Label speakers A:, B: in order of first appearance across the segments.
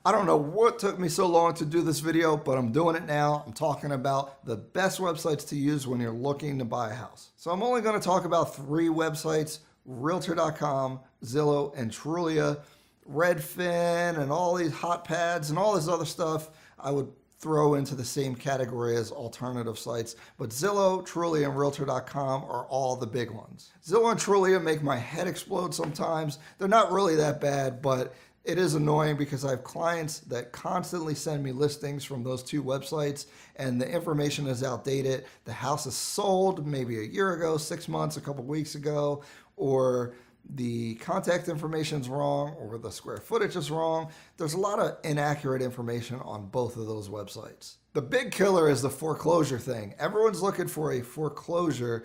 A: I don't know what took me so long to do this video, but I'm doing it now. I'm talking about the best websites to use when you're looking to buy a house. So I'm only going to talk about 3 websites: Realtor.com, Zillow, and Trulia. Redfin and all these hot pads and all this other stuff I would throw into the same category as alternative sites, but Zillow, Trulia, and Realtor.com are all the big ones. Zillow and Trulia make my head explode sometimes. They're not really that bad, but it is annoying because I have clients that constantly send me listings from those 2 websites and the information is outdated. The house is sold maybe a year ago, 6 months, a couple weeks ago, or the contact information is wrong, or the square footage is wrong. There's a lot of inaccurate information on both of those websites. The big killer is the foreclosure thing. Everyone's looking for a foreclosure,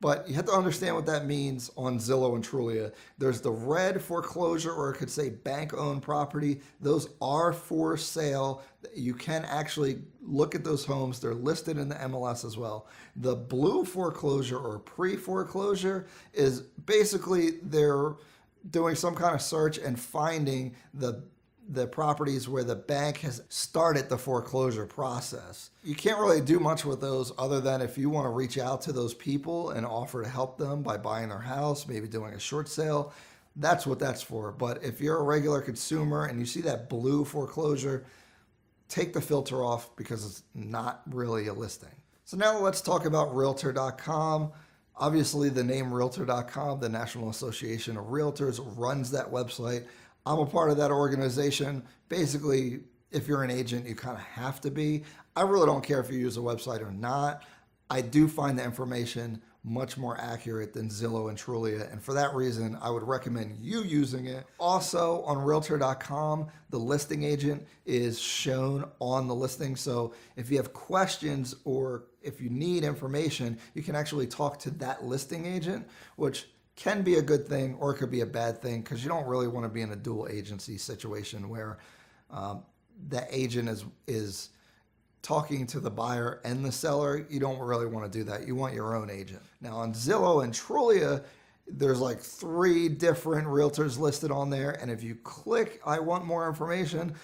A: but you have to understand what that means on Zillow and Trulia. There's the red foreclosure, or it could say bank-owned property. Those are for sale. You can actually look at those homes. They're listed in the MLS as well. The blue foreclosure, or pre-foreclosure, is basically they're doing some kind of search and finding the properties where the bank has started the foreclosure process. You can't really do much with those other than if you want to reach out to those people and offer to help them by buying their house, maybe doing a short sale. That's what that's for. But if you're a regular consumer and you see that blue foreclosure, take the filter off because it's not really a listing. So now let's talk about Realtor.com. Obviously, the name Realtor.com, the National Association of Realtors, runs that website. I'm a part of that organization. Basically, if you're an agent, you kind of have to be. I really don't care if you use a website or not. I do find the information much more accurate than Zillow and Trulia, and for that reason, I would recommend you using it. Also, on Realtor.com, the listing agent is shown on the listing, so if you have questions or if you need information, you can actually talk to that listing agent, which can be a good thing or it could be a bad thing, because you don't really want to be in a dual agency situation where the agent is talking to the buyer and the seller. You don't really want to do that. You want your own agent. Now on Zillow and Trulia, there's like 3 different realtors listed on there, and if you click I want more information,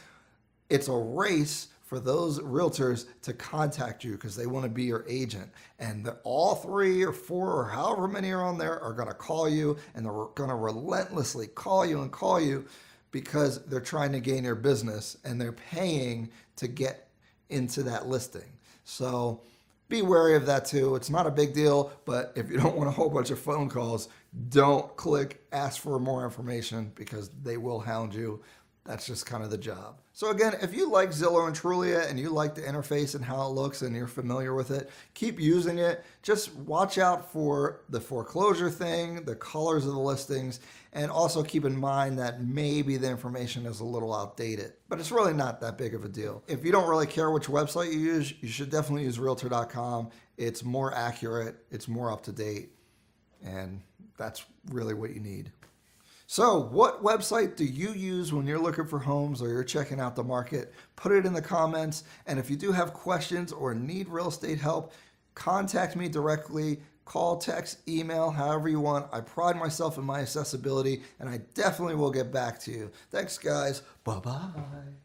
A: it's a race for those realtors to contact you because they want to be your agent. And all 3 or 4 or however many are on there are going to call you, and they're going to relentlessly call you and call you because they're trying to gain your business and they're paying to get into that listing. So be wary of that too. It's not a big deal, but if you don't want a whole bunch of phone calls, don't click ask for more information because they will hound you. That's just kind of the job. So again, if you like Zillow and Trulia and you like the interface and how it looks and you're familiar with it, keep using it. Just watch out for the foreclosure thing, the colors of the listings, and also keep in mind that maybe the information is a little outdated, but it's really not that big of a deal. If you don't really care which website you use, you should definitely use Realtor.com. It's more accurate, it's more up to date, and that's really what you need. So what website do you use when you're looking for homes or you're checking out the market? Put it in the comments. And if you do have questions or need real estate help, contact me directly. Call, text, email, however you want. I pride myself in my accessibility, and I definitely will get back to you. Thanks, guys. Bye-bye.